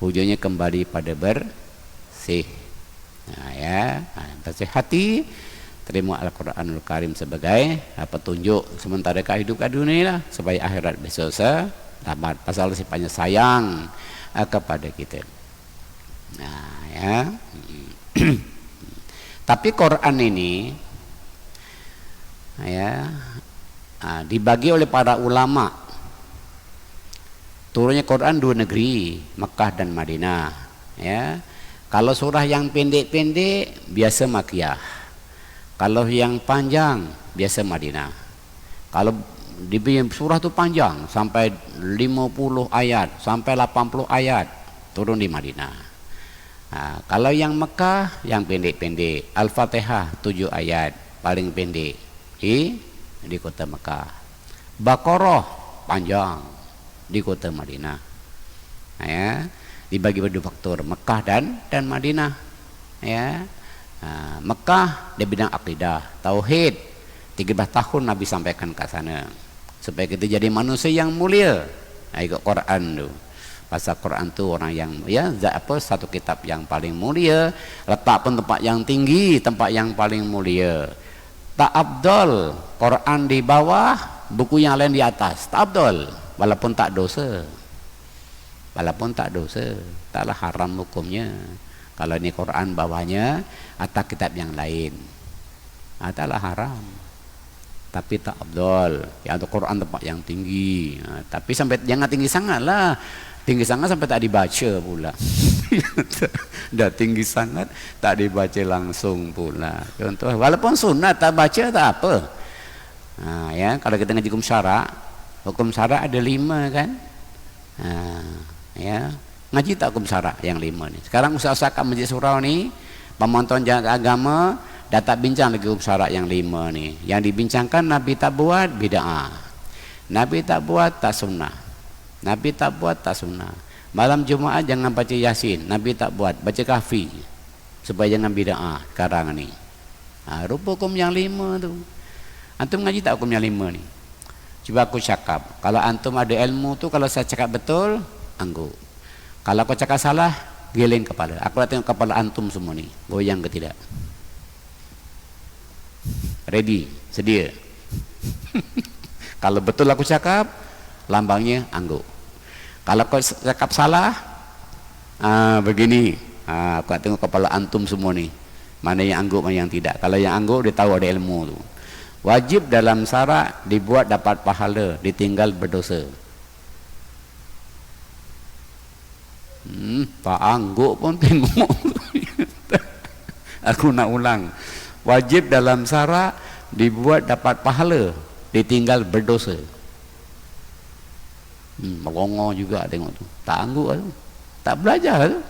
ujungnya kembali pada bersih. Ya, bersih hati, terima Al-Quranul Karim sebagai petunjuk sementara kehidupan dunia lah, supaya akhirat besok selamat. Pasal sifatnya sayang kepada kita. Nah, ya. Tapi Quran ini ya dibagi oleh para ulama. Turunnya Quran dua negeri, Mekah dan Madinah. Ya, kalau surah yang pendek-pendek biasa Makkiyah. Kalau yang panjang biasa Madinah. Kalau di surah itu panjang sampai 50 ayat, sampai 80 ayat turun di Madinah. Nah, kalau yang Mekah yang pendek-pendek, Al-Fatihah 7 ayat paling pendek di kota Mekah. Baqarah panjang di kota Madinah. Nah, ya, dibagi pada dua faktor, Mekah dan Madinah. Ya. Nah, Mekah di bidang akidah, tauhid. 13 tahun Nabi sampaikan ke sana supaya kita jadi manusia yang mulia. Nah, ikut Quran tu. Pasal Quran tu orang yang satu kitab yang paling mulia, letak pun tempat yang tinggi, tempat yang paling mulia. Tak abdol Quran di bawah, buku yang lain di atas. Tak abdol, walaupun tak dosa. Walaupun tak dosa, taklah haram hukumnya. Kalau ini Quran bawahnya atas kitab yang lain, taklah haram. Tapi tak abdol. Ya, untuk Quran tempat yang tinggi. Tapi sampai jangan tinggi sangat lah. Tinggi sangat sampai tak dibaca pula. Dah tinggi sangat tak dibaca langsung pula. Contoh, walaupun sunat tak baca tak apa. Ya, kalau kita ngaji hukum syarak ada 5 kan. Ya, ngaji tak hukum syarak yang 5 ni. Sekarang usaha-usaha kat Masjid Surau ni, pemantauan agama dah tak bincang lagi hukum syarak yang 5 ni. Yang dibincangkan Nabi tak buat bid'ah. Nabi tak buat tak sunnah. Nabi tak buat tak sunnah. Malam Jumaat jangan baca Yasin. Nabi tak buat, baca Kahfi supaya jangan bid'ah sekarang ni. Rupa hukum yang 5 tu. Antum ngaji tak hukum yang 5 ni? Cuba aku cakap, kalau antum ada ilmu tu, kalau saya cakap betul, angguk. Kalau aku cakap salah, geleng kepala. Aku nak tengok kepala antum semua ni, goyang ke tidak? Ready, sedia. Kalau betul aku cakap, lambangnya angguk. Kalau kau cakap salah, begini, aku nak tengok kepala antum semua ni, mana yang angguk, mana yang tidak. Kalau yang angguk, dia tahu ada ilmu tu. Wajib dalam syarak dibuat dapat pahala, ditinggal berdosa. Pak angguk pun tengok. Aku nak ulang. Wajib dalam syarak dibuat dapat pahala, ditinggal berdosa. Merongong juga tengok tu. Tak angguk tu. Tak belajar tu.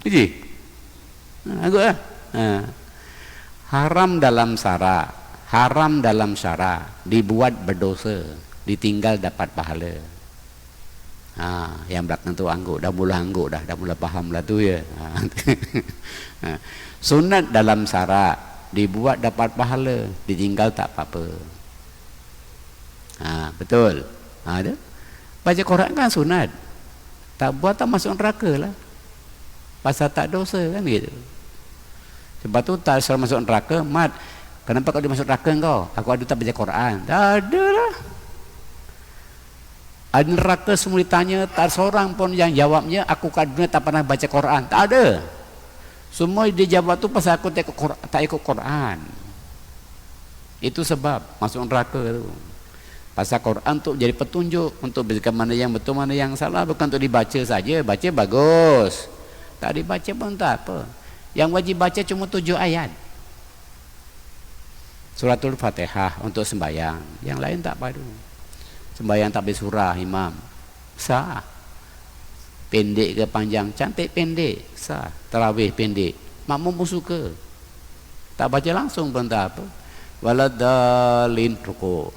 Jadi angguk lah. Haram dalam syarak dibuat berdosa, ditinggal dapat pahala. Yang belakang tu angguk, dah mula angguk dah mula faham lah tu ya. Sunat dalam syarak dibuat dapat pahala, ditinggal tak apa-apa. Betul. Ada. Baca Quran kan sunat. Tak buat tak masuk neraka lah. Pasal tak dosa kan gitu. Sebab tu tak suruh masuk neraka. Mat, kenapa kau masuk neraka kau? Aku ada tak baca Quran. Tak ada lah. Ada neraka semua ditanya, tak seorang pun yang jawabnya aku kat dunia tak pernah baca Quran. Tak ada. Semua dia jawab tu pasal aku tak ikut Quran. Itu sebab masuk neraka tu. Pasal Quran tu jadi petunjuk untuk bezakan mana yang betul, mana yang salah. Bukan untuk dibaca saja. Baca bagus, tak dibaca pun tak apa. Yang wajib baca cuma 7 ayat Suratul Fatihah untuk sembahyang. Yang lain tak padu. Sembahyang tak bersurah imam, sah. Pendek ke panjang, cantik pendek, sah. Tarawih pendek, makmum pun suka. Tak baca langsung pun tak apa. Waladhalin rukuk,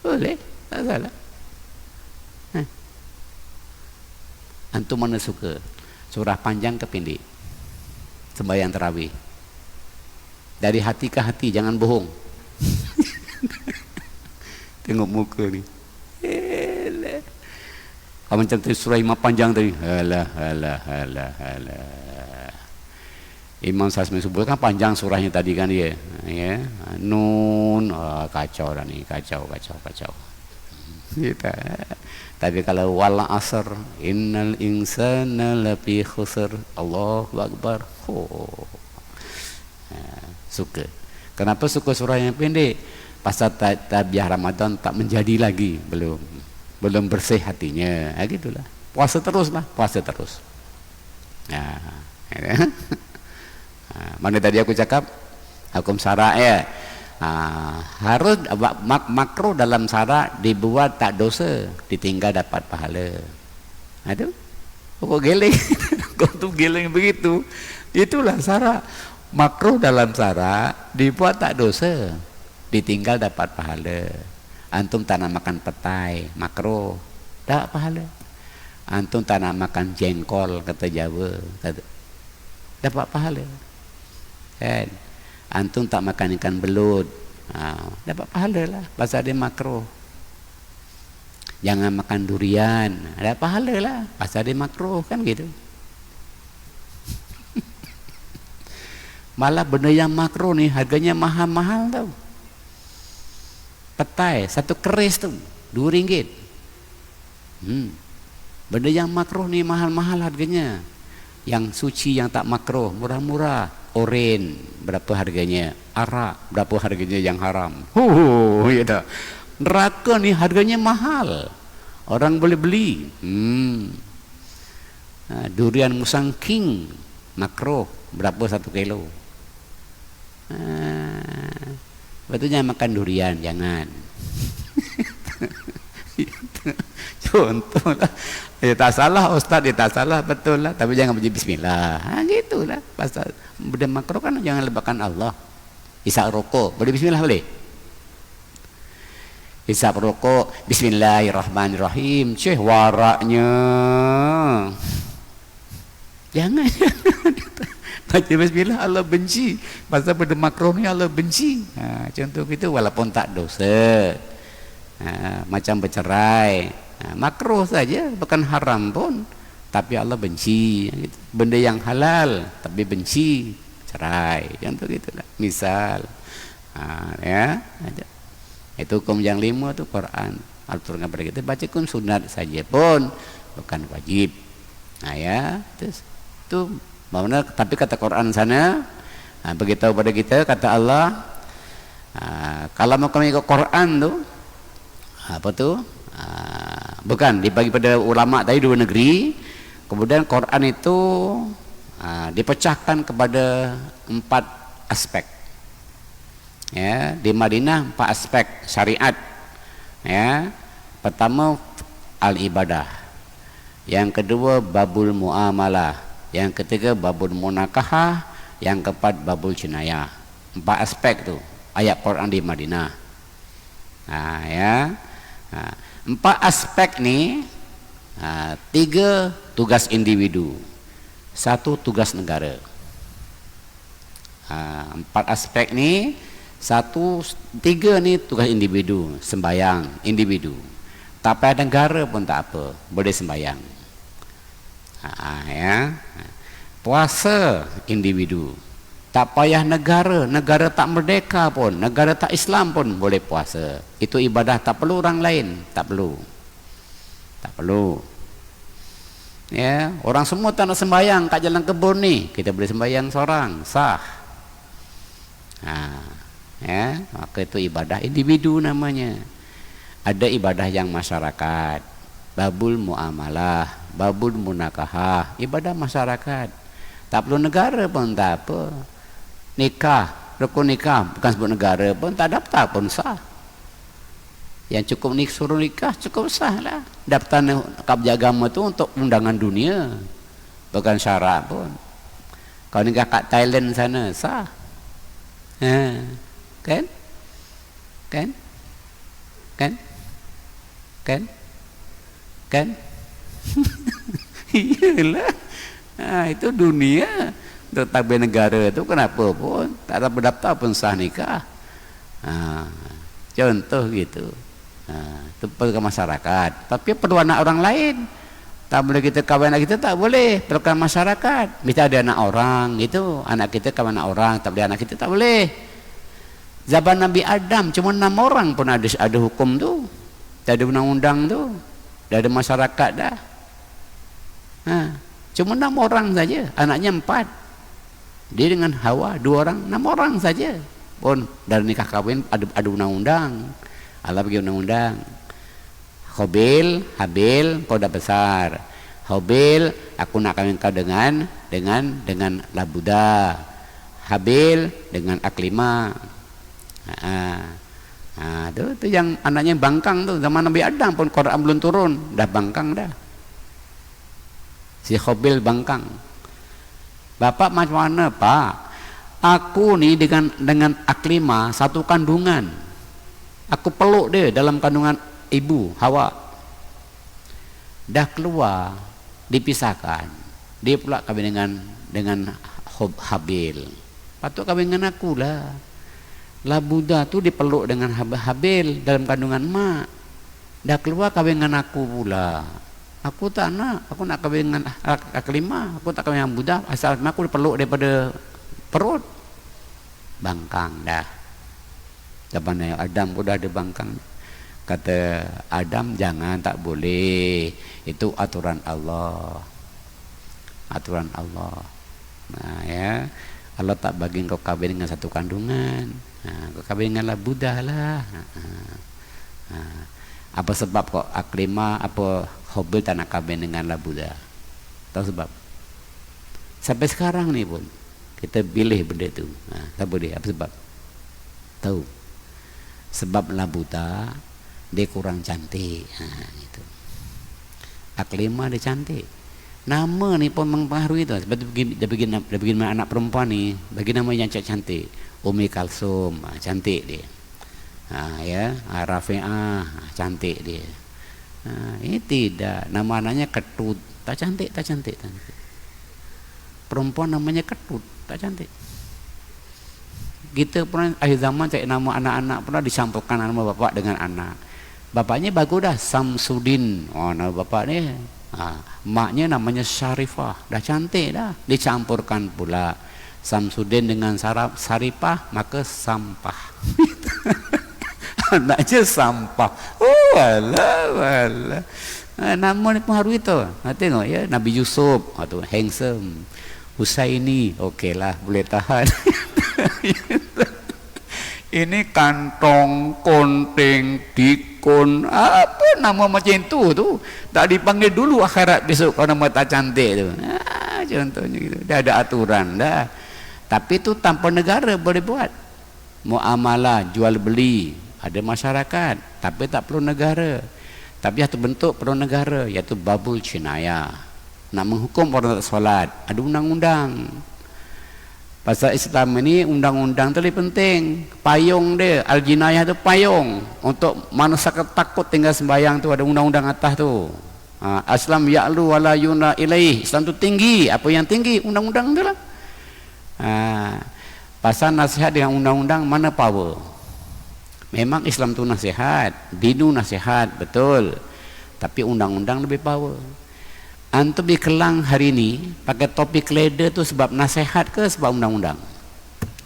boleh, tak salah. Antum mana suka surah panjang ke pendek? Sembahyang tarawih dari hati ke hati, jangan bohong. Tengok muka ni. Kalau macam tu surah Imam panjang tadi, alah. Imam Sasmi Subul kan panjang surahnya tadi kan dia, ya. Nun, kacau dah ni, kacau. Kita. Tapi kalau wal asr, innal insana lafi khusr, Allahu akbar. Suka. Kenapa suka surah yang pendek? Pasal tabiah Ramadan tak menjadi lagi, belum bersih hatinya. Gitulah. Puasa terus. Mana tadi aku cakap hukum syarak ya. Harus makruh dalam syarak dibuat tak dosa, ditinggal dapat pahala. Aduh, kok geleng? Kok tu geleng begitu? Itulah syarak. Makruh dalam syarak dibuat tak dosa, ditinggal dapat pahala. Antum tak nak makan petai, makruh, tak pahala. Antum tak nak makan jengkol, kata Jawa, dapat pahala. Kan? Antum tak makan ikan belut, dapat pahala lah, pasal dia makruh. Jangan makan durian, ada pahala lah, pasal dia makruh, kan gitu. Malah benda yang makruh ni harganya mahal-mahal tau. Petai satu keris tu RM2. Benda yang makruh ni mahal-mahal harganya. Yang suci, yang tak makruh murah-murah. Oren berapa harganya, arak berapa harganya yang haram. Ya dah. Neraka ni harganya mahal, orang boleh beli. Durian musang king makruh, berapa 1 kilo. Betulnya makan durian jangan. Contohlah. Ya tak salah ustaz, dia tak salah, betul lah, tapi jangan baca bismillah. Gitulah. Pasal benda makruh kan jangan lebatkan Allah. Hisap rokok, boleh bismillah boleh? Hisap rokok, bismillahirrahmanirrahim. Cih waraknya. Jangan. Baca bismillah Allah benci. Pasal benda makruh ni Allah benci. Contoh gitu walaupun tak dosa. Macam bercerai. Makruh saja, bukan haram pun, tapi Allah benci. Benda yang halal tapi benci, cerai. Contoh gitulah. Misal, ya, itu hukum yang 5 tu Quran. Al-Turun kepada kita bacakan sunat saja pun, bukan wajib. Ya, terus tu mana? Tapi kata Quran sana, beritahu pada kita, kata Allah, kalau mau kami ikut Quran tu, apa tu? Bukan dibagi pada ulama tadi 2 negeri. Kemudian Quran itu dipecahkan kepada 4 aspek. Ya, di Madinah 4 aspek syariat. Ya, pertama al-ibadah. Yang kedua babul muamalah. Yang ketiga babul munakahah. Yang keempat babul jinayah. 4 aspek tu ayat Quran di Madinah. Ya. 4 aspek ni, 3 tugas individu, 1 tugas negara. 4 aspek ni, 3 ni tugas individu, sembayang individu. Tak payah negara pun tak apa, boleh sembayang. Ya. Puasa individu, tak payah negara tak merdeka pun, negara tak Islam pun boleh puasa. Itu ibadah, tak perlu orang lain, tak perlu. Ya, orang semua tak nak sembahyang kat jalan kebun ni, kita boleh sembahyang seorang, sah. Ya, maka itu ibadah individu namanya. Ada ibadah yang masyarakat, babul muamalah, babul munakahah, ibadah masyarakat. Tak perlu negara pun tak apa. Nikah, rukun nikah bukan sebut negara pun, tak daftar pun sah. Yang cukup suruh nikah cukup sah lah. Daftar kabja agama tu untuk undangan dunia, bukan syarat pun. Kalau nikah kat Thailand sana sah. Kan? Iyalah. Itu dunia. Untuk tabir negara itu kenapa pun tak ada berdaftar pun sah nikah. Contoh gitu. Itu perlu ke masyarakat. Tapi perlu anak orang lain. Tak boleh kita kawin anak kita, tak boleh. Perlukan masyarakat. Mesti ada anak orang gitu. Anak kita kawin anak orang, tak boleh anak kita, tak boleh. Zaman Nabi Adam cuma 6 orang pun ada hukum tu. Tak ada undang-undang tu. Dah ada masyarakat dah. Cuma 6 orang saja. Anaknya 4. Dia dengan Hawa 2 orang, 6 orang saja. Pun dari nikah kawin ada undang-undang. Allah bagi undang-undang. Habil, kau dah besar. Habil, aku nak kawin kau dengan Labuda. Habil dengan Aklima. Tu yang anaknya bangkang tu. Zaman Nabi Adam pun Quran belum turun, dah bangkang dah. Si Habil bangkang. Bapak macam mana, Pak? Aku ni dengan Aklima satu kandungan. Aku peluk dia dalam kandungan ibu Hawa. Dah keluar, dipisahkan. Dia pula kawin dengan Habil. Patut kawin dengan aku lah. Labuda tu dipeluk dengan Habil dalam kandungan mak. Dah keluar kawin dengan aku pula. Aku tak nak. Aku nak kawin dengan Aklima. Aku tak kawin dengan Buddha. Asal aku dipeluk daripada perut. Bangkang dah. Zaman Adam pun dah ada bangkang. Kata Adam, jangan, tak boleh. Itu aturan Allah. Aturan Allah. Nah ya, Allah tak bagi kau kawin dengan satu kandungan. Kau kawin dengan Buddha lah. Apa sebab kok Aklima apa Habil tak nak kawin dengan Buddha? Tahu sebab? Sampai sekarang ni pun kita pilih benda tu. Tak boleh. Apa sebab? Tahu? Sebab Buddha dia kurang cantik. Gitu. Aklima dia cantik. Nama ni pun mempengaruhi tu. Sebab tu dia bagi nama anak perempuan ni, bagi nama yang cantik. Umi Kalsum, cantik dia. Ya, Rafi'ah, cantik dia. Ini tidak, nama anaknya Ketut, tak cantik. Perempuan namanya Ketut, tak cantik. Kita pernah akhir zaman cari nama anak-anak pernah dicampurkan nama bapak dengan anak. Bapaknya bagus dah, Samsudin. Nama bapak ni. Maknya namanya Syarifah, dah cantik dah. Dicampurkan pula Samsudin dengan Sarifah, maka sampah. Anaknya sampah. Oh alah. Nama ni pengaruh itu. Tengok ya, Nabi Yusuf, tu handsome. Husaini, okeylah, boleh tahan. Ini Kantong, Konteng, Dikun, apa nama macam tu tak dipanggil dulu akhirat besok kalau nama tak cantik tu. Contohnya gitu. Dah ada aturan dah. Tapi itu tanpa negara boleh buat. Muamalah, jual beli, ada masyarakat, tapi tak perlu negara. Tapi satu bentuk perlu negara, iaitu babul cinaya. Nak menghukum orang tak solat, ada undang-undang. Pasal Islam ini undang-undang tu lebih penting. Payung dia, al-jinayah tu payung. Untuk manusia takut tinggal sembahyang tu ada undang-undang atas tu. Islam ya'lu wala yuna ilaih. Islam tu tinggi. Apa yang tinggi? Undang-undang tu lah. Pasal nasihat dengan undang-undang mana power? Memang Islam tu nasihat, dinu nasihat, betul. Tapi undang-undang lebih power. Antum di Kelang hari ini pakai topi keleda tu sebab nasihat ke sebab undang-undang?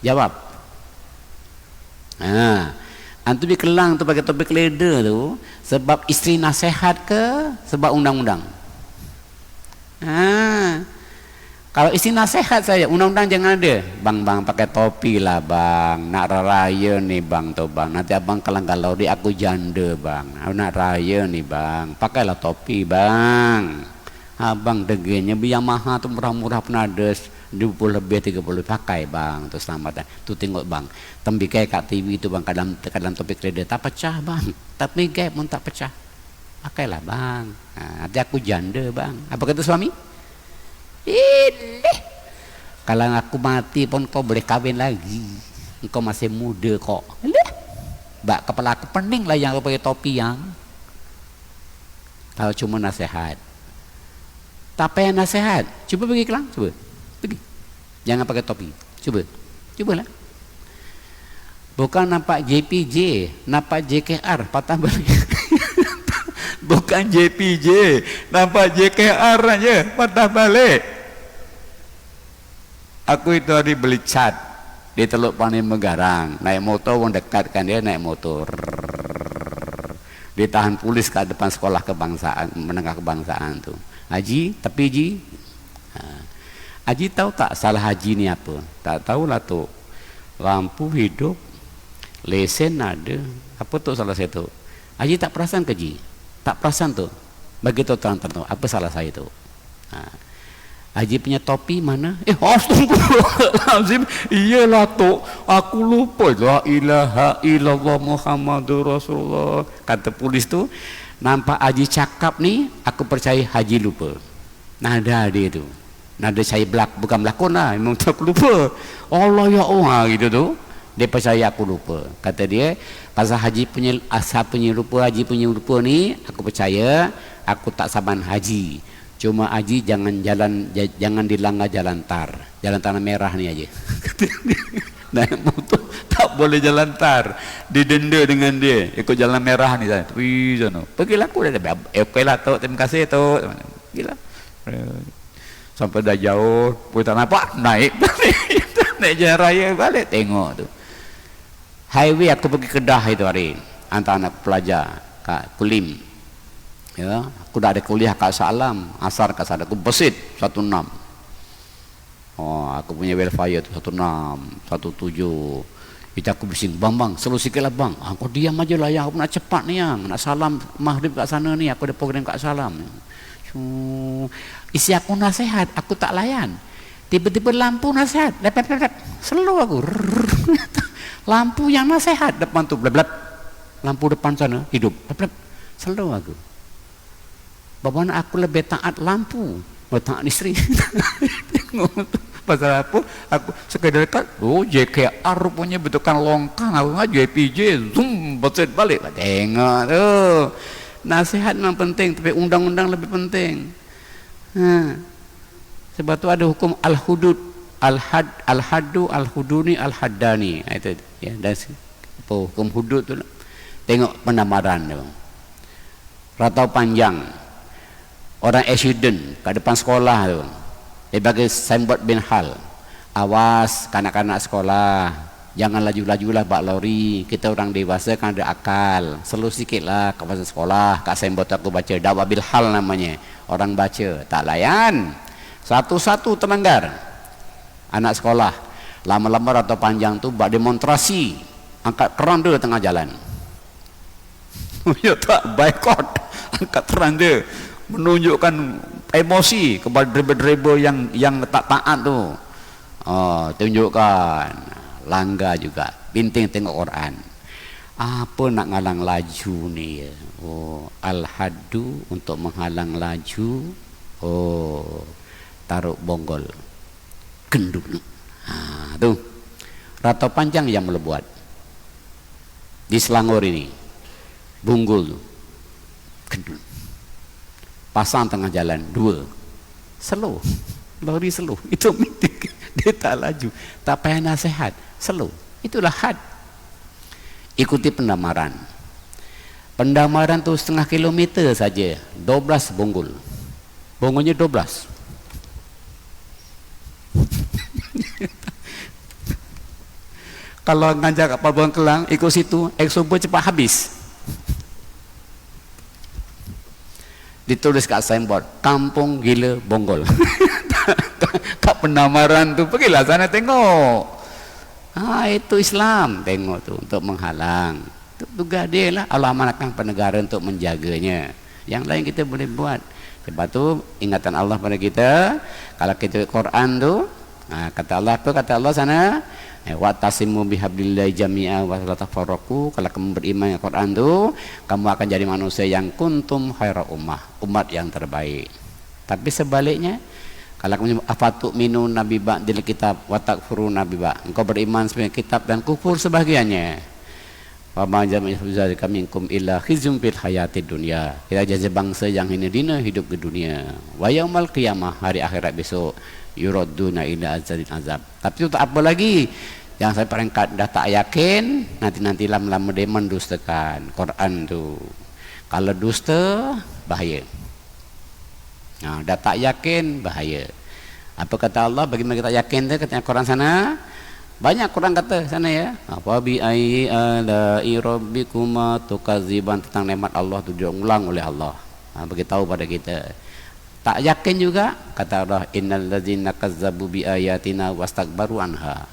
Jawab. Antum di Kelang tu pakai topi keleda tu sebab isteri nasihat ke sebab undang-undang? Kalau isteri nasihat saya, undang-undang jangan ada. Bang pakai topi lah bang. Nak raya nih bang tu bang. Nanti abang kalau di aku janda bang. Nak raya nih bang. Pakailah topi bang. Abang degenya Yamaha tu murah-murah pun ada 20 lebih 30 pakai bang tu selamatan. Tu tengok bang. Tembikai kat TV tu bang kadang topik kredit tak pecah bang. Tapi gap pun tak pecah. Pakailah bang. Nanti aku janda bang. Apa kata suami? Ini. Kalau aku mati pun kau boleh kahwin lagi. Engkau masih muda kok. Bak kepala aku pening lah yang pakai topi yang. Kalau cuma nasihat. Tak payah nasihat. Cuba pergi Kelang, cuba. Pergi. Jangan pakai topi. Cubalah. Bukan nampak JPJ, nampak JKR, patah balik. Bukan JPJ, nampak JKR aja, patah balik. Aku itu hari beli cat di Teluk Pani Megarang, naik motor, orang dekat kan dia naik motor, ditahan polis ke depan sekolah kebangsaan, menengah kebangsaan tuh. Haji, tapi Haji, Haji tahu tak salah Haji ni apa? Tak tahulah tuh. Lampu hidup, lesen ada, apa tuh salah saya tuh? Haji tak perasan ke Haji? Tak perasan tuh. Begitu terang-terang, apa salah saya tuh? Haji punya topi mana? Astagfirullahaladzim. Iyalah tok, aku lupa. La ilaha illallah Muhammadur Rasulullah. Kata polis tu, nampak Haji cakap ni, aku percaya Haji lupa. Nada dia tu, nada saya bukan berlakon lah, memang aku lupa. Allah ya Allah gitu tu. Dia percaya aku lupa. Kata dia, pasal Haji punya asal punya lupa, Haji punya lupa ni, aku percaya aku tak saban Haji. Cuma Haji jangan dilanggar jalan tanah merah ni aja. Naik motor tak boleh jalan tar, didenda dengan dia ikut jalan merah ni sana. Wih sana. Pergilah aku dah. Okeylah tok, terima kasih tok. Gila. Sampai dah jauh, pun tak nampak, naik naik jalan raya balik tengok tu. Highway aku pergi Kedah itu hari, hantar anak pelajar kat Kulim. Ya, aku dah ada kuliah kat Salam, asar kat sana aku besit 16. Oh, aku punya welfare tu 16, 17. Itu aku bising, bang, selalu sikitlah bang. Kau diam aja lah yang aku nak cepat ni yang nak salam maghrib kat sana ni, aku ada program kat Salam. Isi aku nasihat, aku tak layan. Tiba-tiba lampu nasihat, lep, selalu aku. Lampu yang nasihat depan tu, blab. Lampu depan sana hidup, blab. Selalu aku. Bagaimana aku lebih taat lampu, taat isteri. Pasal apa? Aku sekadar dekat, JKR punya betulkan longkang, aku nggak JPJ, zoom, betul balik. Tengok tu, nasihat memang penting, tapi undang-undang lebih penting. Sebab tu ada hukum al-hudud, al-haddu, al-huduni, al-haddani. Itu ya, dan hukum hudud tu. Tengok pendamaran tu. Ratau panjang. Orang accident kat depan sekolah tu, dia bagi signboard bin hal, awas kanak-kanak sekolah, jangan laju-lajulah bak lori, kita orang dewasa kan ada akal, slow sikit lah kat pasal sekolah. Kat signboard aku baca dakwah bil hal namanya, orang baca tak layan, satu-satu terlanggar. Anak sekolah lama-lama atau panjang tu bak demonstrasi, angkat keran dia tengah jalan. Ya tak, boycott, angkat keran dia, menunjukkan emosi kepada driver-driver yang tak taat tu. Tunjukkan langgar juga, binting tengok Quran. Apa nak ngalang laju ni? Al-haddu untuk menghalang laju. Taruh bonggol, gendut. Tu ratau panjang yang boleh buat di Selangor ini, bunggul tu, gendut. Pasang tengah jalan, 2 slow, lori slow, itu mitik. Dia tak laju, tak payah nasihat, slow. Itulah had. Ikuti pendamaran. Pendamaran tu setengah kilometer saja, 12 bonggol. Bonggolnya 12. Kalau ngajak kapal Pelabuhan Kelang ikut situ, eksober cepat habis. Ditulis kat signboard, kampung gila bonggol. Kat pendamaran tu, pergilah sana tengok. Itu Islam, tengok tu, untuk menghalang. Itu tugas dia lah, Allah amanahkan pada negara untuk menjaganya. Yang lain kita boleh buat. Sebab tu ingatan Allah pada kita, kalau kita Quran tu, kata Allah apa? Kata Allah sana, wa tasimu bihablillahi jami'a wa la tafarraqu. Kalau kamu beriman dengan Quran tu, kamu akan jadi manusia yang kuntum khaira umat yang terbaik. Tapi sebaliknya, kalau kamu afatu minu nabi ba'dil kitab wa takfuru nabi ba', engkau beriman sebagian kitab dan kufur sebagiannya. Wa ma jami'u minkum illa khizyun fil hayatid dunya. Kita jadi bangsa yang hina hidup di dunia. Wa yaumal qiyamah, hari akhirat besok, yuraduna ila azab. Tapi itu tak apa lagi, yang saya perangkat dah tak yakin, nanti lama-lama dia mendustakan Quran tu. Kalau dusta, bahaya. Dah tak yakin, bahaya. Apa kata Allah bagaimana kita yakin tu? Katanya Quran sana, banyak Quran kata sana ya. Apa bi ayyi ala'i rabbikuma tukadziban, tentang nikmat Allah tu diulang oleh Allah. Beritahu pada kita. Tak yakin juga kata Allah, innal ladzina kazzabu bi ayatina wastakbaru anha.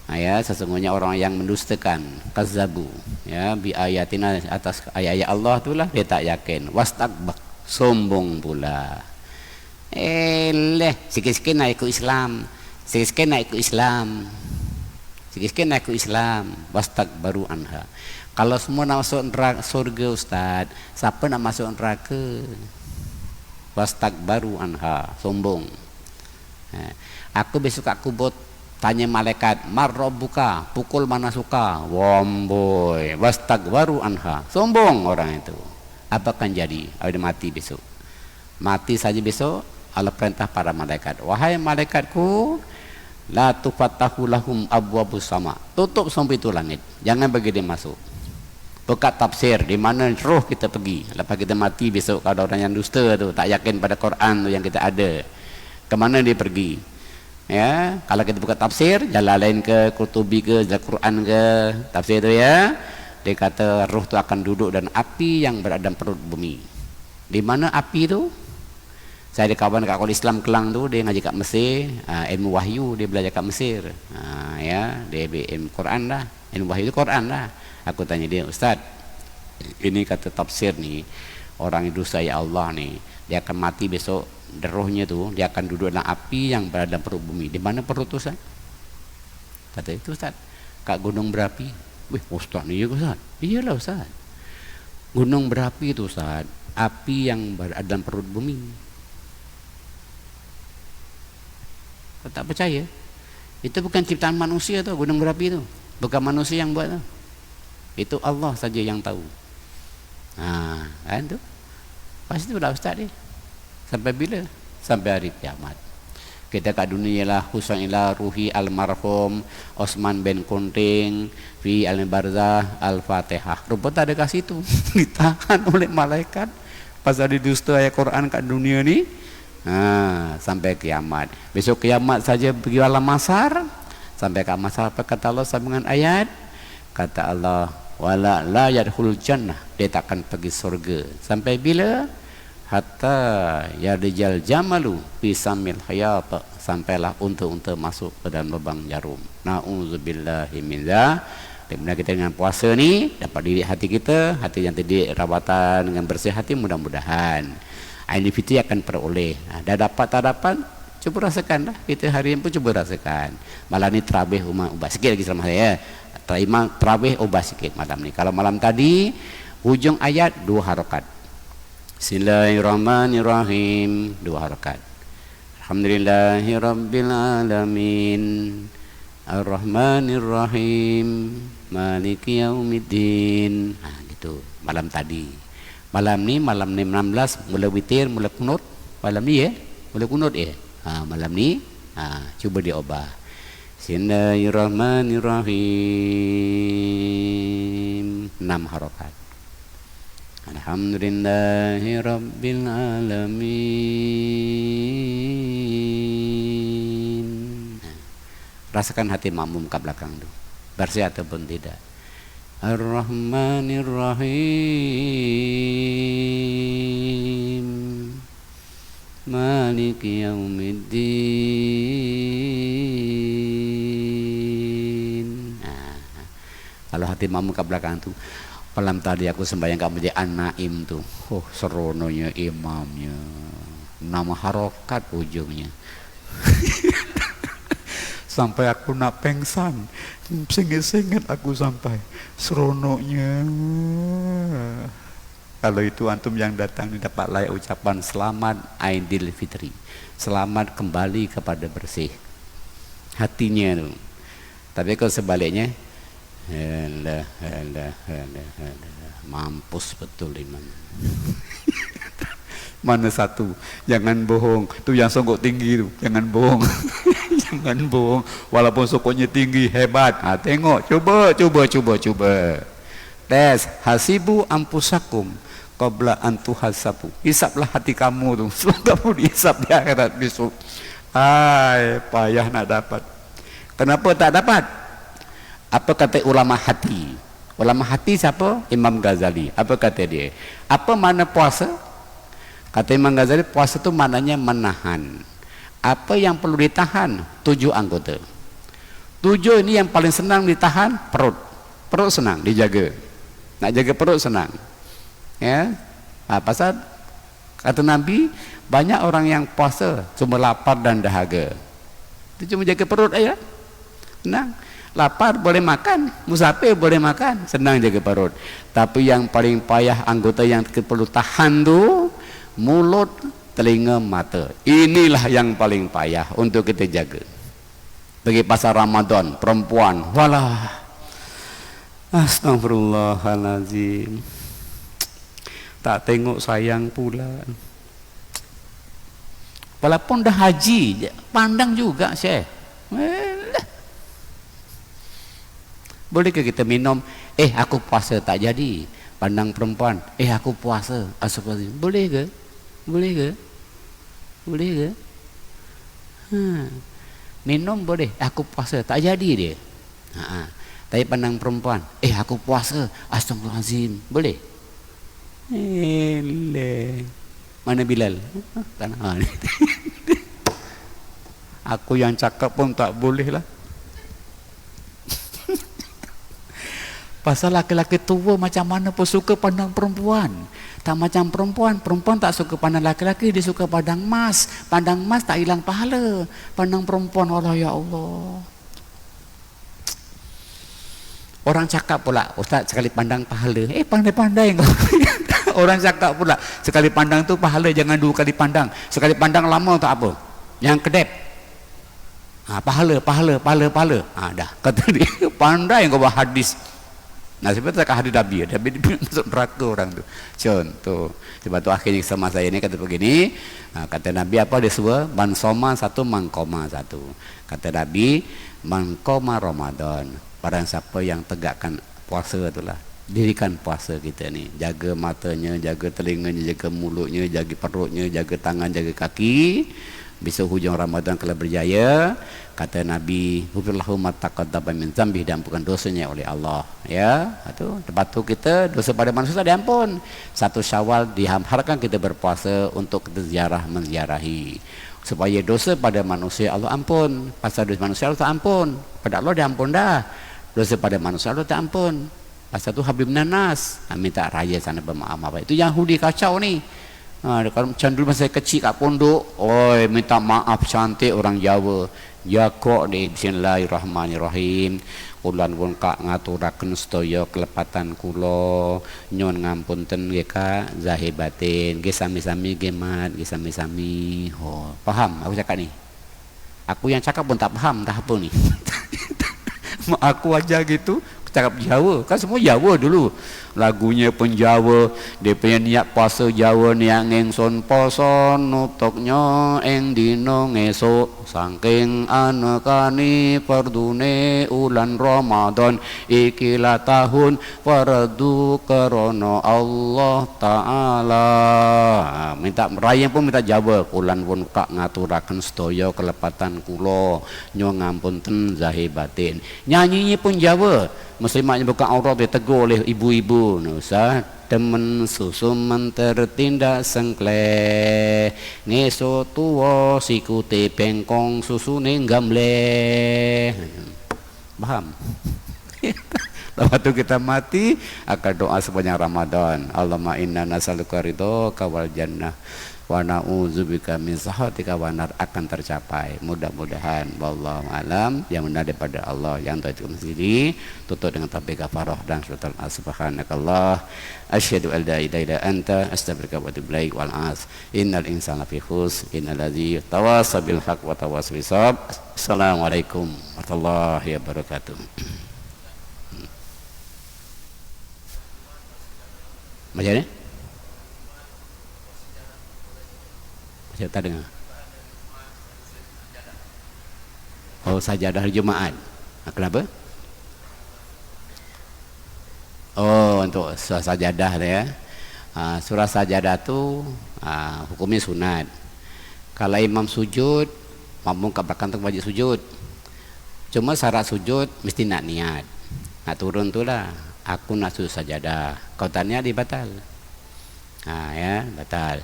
Ya, sesungguhnya orang yang mendustakan, kazzabu ya bi ayatina, atas ayat-ayat Allah itulah dia tak yakin, wastakbar, sombong pula. Sikit-sikit nak ikut Islam, sikit-sikit nak ikut Islam, sikit-sikit nak ikut Islam, wastakbaru anha. Kalau semua nak masuk neraka surga Ustaz, siapa nak masuk neraka? Wastakbaru anha, sombong. Aku besok aku buat tanya malaikat, marrobuka, pukul mana suka, womboy, wastakbaru anha, sombong orang itu. Apa akan jadi? Ada mati besok. Mati saja besok, Allah perintah para malaikat, wahai malaikatku, la tufattahu lahum abwabus sama, tutup sampai itu langit, jangan bagi dia masuk. Buka tafsir di mana roh kita pergi lepas kita mati besok. Kalau orang yang dusta tu, tak yakin pada Quran tu yang kita ada, ke mana dia pergi? Ya, kalau kita buka tafsir, jalan lain ke Qurtubi ke Al-Quran ke tafsir tu ya, dia kata roh tu akan duduk dan api yang berada dalam perut bumi. Di mana api tu? Saya ada kawan kat Kuala Islam Kelang tu, dia ngaji kat Mesir, ilmu wahyu, dia belajar kat Mesir. Ya, dia ilmu Quran dah, ilmu wahyu tu Quran dah. Aku tanya dia, Ustaz, ini kata tafsir ni, orang yang dusta ya Allah ni, dia akan mati besok, rohnya tu dia akan duduk dalam api yang berada dalam perut bumi. Di mana perut tu Ustaz? Kata itu Ustaz, kat gunung berapi. Wih, Ustaz ni ya Ustaz? Iyalah Ustaz. Gunung berapi tu Ustaz, api yang berada dalam perut bumi. Kau tak percaya? Itu bukan ciptaan manusia tu, gunung berapi tu. Bukan manusia yang buat tu. Itu Allah saja yang tahu. Kan tu? Pasti tu lah Ustaz dia. Sampai bila? Sampai hari kiamat. Kita kat dunia lah Husainillah Ruhi almarhum Osman bin Kunting fi al-Barzah al-Fatihah. Rupa tak ada kat situ. Ditahan oleh malaikat pasal didusta ayat Quran kat dunia ni. Sampai kiamat. Besok kiamat saja pergi alam mahsyar. Sampai kat mahsyar apa kata Allah sambungan ayat? Kata Allah, wala la yadkhul jannah, dia takkan pergi surga. Sampai bila? Hatta yadjal jamalu fi samil hayat, sampailah unta-unta masuk ke dalam lubang jarum. Nauzubillahi min dzalik. Dimana kita dengan puasa ni dapat didik hati kita, hati yang terdidik rawatan dengan bersih hati, mudah-mudahan Aidil Fitri akan peroleh. Dah dapat tak dapat, cuba rasakan lah. Kita hari ini pun cuba rasakan. Malam ni terawih ubah sikit lagi selama saya. Terawih ubah sikit malam ni. Kalau malam tadi hujung ayat 2 harakat. Bismillahirrahmanirrahim, 2 harakat. Alhamdulillahirabbil alamin. Ar-Rahmanir-Rahim. Maliki yaumiddin. Gitu malam tadi. Malam ni 16 mula witir, mula kunut. Malam ni ya, mula kunut ya. Malam ni cuba diubah. Bismillahirrahmanirrahim. 6 harakat. Alhamdulillahirabbil alamin. Rasakan hati makmum kat belakang tu, bersih ataupun tidak. Ar-Rahmanir-Rahim. Maliki yaumiddin. Kalau hati makmum kat belakang tu, malam tadi aku sembahyang kat Masjid An-Naim tu. Serononya imamnya. 6 harakat ujungnya. Sampai aku nak pengsan, singit-singit aku sampai seronoknya. Kalau itu antum yang datang ni dapat layak ucapan selamat Aidil Fitri, selamat kembali kepada bersih hatinya tu. Tapi kalau sebaliknya, mampus betul imam. Mana satu? Jangan bohong. Tu yang songkok tinggi tu, jangan bohong. Jangan bohong. Walaupun songkoknya tinggi hebat. Tengok, cuba. Tes hasibu ampusakum qabla an tuhasabu. Hisaplah hati kamu tuh sebelum kamu dihisap di akhirat besok. Hai, payah nak dapat. Kenapa tak dapat? Apa kata ulama hati? Ulama hati siapa? Imam Ghazali. Apa kata dia? Apa makna puasa? Kata Imam Ghazali, puasa itu maknanya menahan. Apa yang perlu ditahan? 7 anggota. 7 ini yang paling senang ditahan, perut. Perut senang dijaga. Nak jaga perut senang. Ya. Pasal kata Nabi, banyak orang yang puasa cuma lapar dan dahaga. Itu cuma jaga perut aja. Senang. Lapar boleh makan, musafir boleh makan, senang jaga perut. Tapi yang paling payah anggota yang kita perlu tahan tu mulut, telinga, mata. Inilah yang paling payah untuk kita jaga. Pergi pasar Ramadan, perempuan, walah, astagfirullahalazim, tak tengok sayang pula. Walaupun dah haji, pandang juga Syekh. Bolehkah kita minum, aku puasa, tak jadi. Pandang perempuan, aku puasa, astagfirullahalazim. Boleh ke? Boleh ke? Boleh ke? Minum boleh, aku puasa, tak jadi dia. Tapi pandang perempuan, aku puasa, astagfirullahalazim. Boleh? Mana Bilal? Aku yang cakap pun tak boleh lah. Pasal laki-laki tua macam mana pun suka pandang perempuan. Tak macam perempuan, perempuan tak suka pandang laki-laki, dia suka pandang mas. Pandang mas tak hilang pahala. Pandang perempuan, Allah ya Allah. Orang cakap pula, Ustaz sekali pandang pahala. Pandai-pandai kau. Orang cakap pula, sekali pandang tu pahala, jangan 2 kali pandang. Sekali pandang lama tak apa. Yang kedep. Pahala. Dah. Kata dia, pandai kau buat hadis. Nah, sebab tak hadis Nabi masuk neraka orang tu. Contoh. Sebab tu akhirnya sama saya ni kata begini, kata Nabi apa dia suruh? Man soma 1, man koma 1. Kata Nabi, man koma Ramadan. Barang siapa yang tegakkan puasa itulah. Dirikan puasa kita ni. Jaga matanya, jaga telinganya, jaga mulutnya, jaga perutnya, jaga tangan, jaga kaki. Besok hujung Ramadan kalau berjaya, kata Nabi, hufirlahu ma taqaddama min dzambi, diampunkan dosanya oleh Allah. Ya, itu lepas tu kita dosa pada manusia diampun. 1 Syawal diharapkan kita berpuasa untuk kita ziarah menziarahi. Supaya dosa pada manusia Allah ampun. Pasal dosa manusia Allah tak ampun. Pada Allah diampun dah. Dosa pada manusia Allah tak ampun. Pasal tu Habib Nanas minta raya sana bermaaf. Itu Yahudi kacau ni. Kalau macam dulu masa kecil kat pondok, minta maaf cantik orang Jawa. Ya kok ni, bismillahirrahmanirrahim. Ulan pun kak ngaturaken sedaya kelepatan kula, nyuwun ngapunten nggih Kak, zahir batin, nggih sami-sami nggih Mat, nggih sami-sami. Paham aku cakap ni? Aku yang cakap pun tak paham dah apa ni. Mak aku aja gitu cakap Jawa, kan semua Jawa dulu, lagunya pun Jawa, dia punya niat puasa Jawa niat ngengson poson nutoknya eng dino ngesok saking anekane perdune ulan Ramadan ikilah tahun fardu karena Allah Ta'ala. Minta raya pun minta Jawa, ulan pun kak ngaturaken sedaya kelepatan kula nyuwun ngapunten zahir batin. Nyanyinya pun Jawa, muslimatnya buka aurat dia tegur oleh ibu-ibu, nusa temen susu tertindak sengkle ngeso tuwa sikute bengkong susu gamle. Paham? Lepas tu kita mati akan doa sepanjang Ramadan, Allahumma inna nas'aluka ridhaka wal jannah wa na'udzubika min sakhatika wa nar, akan tercapai mudah-mudahan. Wallahu alam, yang benar daripada Allah, yang tahu itu sendiri. Tutup dengan tasbih kafarah dan syukur subhanakallah asyhadu an la ilaha illa anta astaghfiruka wa atubu ilaik wal as innal insana fi khus innal ladzi tawassa bil haqq wa tawassa bis sabr. Assalamualaikum warahmatullahi wabarakatuh. Macam ni? Saya tak dengar. Oh, sajadah hari Jumaat. Kenapa? Oh, untuk sajadah ya. Surah sajadah tu hukumnya sunat. Kalau imam sujud, makmum kat belakang tu wajib sujud. Cuma syarat sujud mesti nak niat. Nak turun tu lah, aku nak sujud sajadah. Kau tanya dia batal. Ya, batal.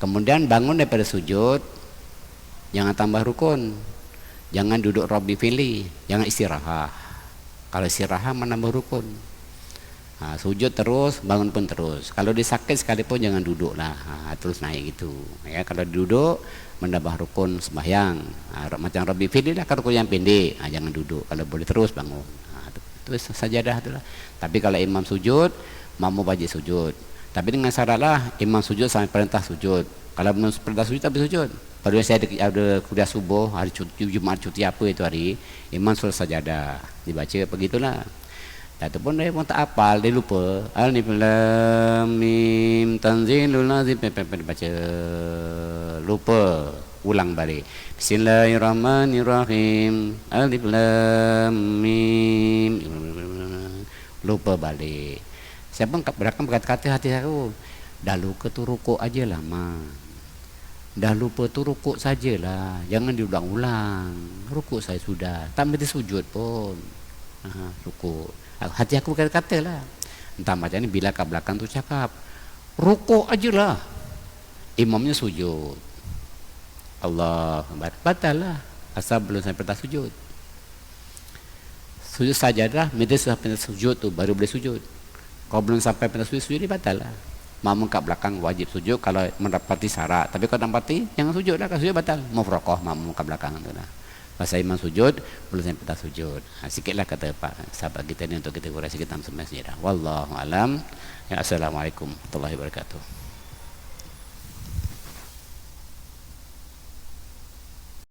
Kemudian bangun daripada sujud, jangan tambah rukun. Jangan duduk Rabbi fili, jangan istirahat. Kalau istirahat menambah rukun. Sujud terus, bangun pun terus. Kalau dia sakit sekalipun jangan duduk lah, terus naik gitu. Ya, kalau duduk menambah rukun sembahyang. Macam Rabbi fili lah, kalau rukun yang pendek, jangan duduk. Kalau boleh terus bangun. Itu sajadah tu lah. Tapi kalau imam sujud, makmum wajib sujud. Tapi dengan syarat lah, imam sujud sampai perintah sujud. Kalau belum perintah sujud, tapi sujud. Pada saya ada kuliah subuh, hari cuti, Jumaat cuti apa itu hari, imam suruh sajadah, dibaca begitulah. Dan itu pun dia pun tak hafal, dia lupa. Alif lam mim tanzilul azim, baca lupa, ulang balik. Bismillahirrahmanirrahim. Alif lam mim, lupa balik. Saya pun belakang berkata-kata hati aku, dah lupa tu rukuk aja lah mak. Dah lupa tu rukuk sajalah, jangan diulang-ulang. Rukuk saya sudah, tak mesti sujud pun. Rukuk. Hati aku berkata-kata lah. Entah macam ni bila kat belakang tu cakap, rukuk aja lah. Imamnya sujud. Allah, batal lah. Asal belum sampai perintah sujud. Sujud sajadah, mesti sampai sujud tu baru boleh sujud. Kalau belum sampai perintah sujud dia batal lah. Makmum kat belakang wajib sujud kalau mendapati syarat. Tapi kalau dapati jangan sujud lah, kalau sujud batal. Mufraqah makmum kat belakang tu lah. Masa imam sujud belum sampai perintah sujud. Sikitlah kata Pak sahabat kita ni untuk kita koreksi kita dalam semestinya. Wallahu alam. Ya, assalamualaikum warahmatullahi wabarakatuh.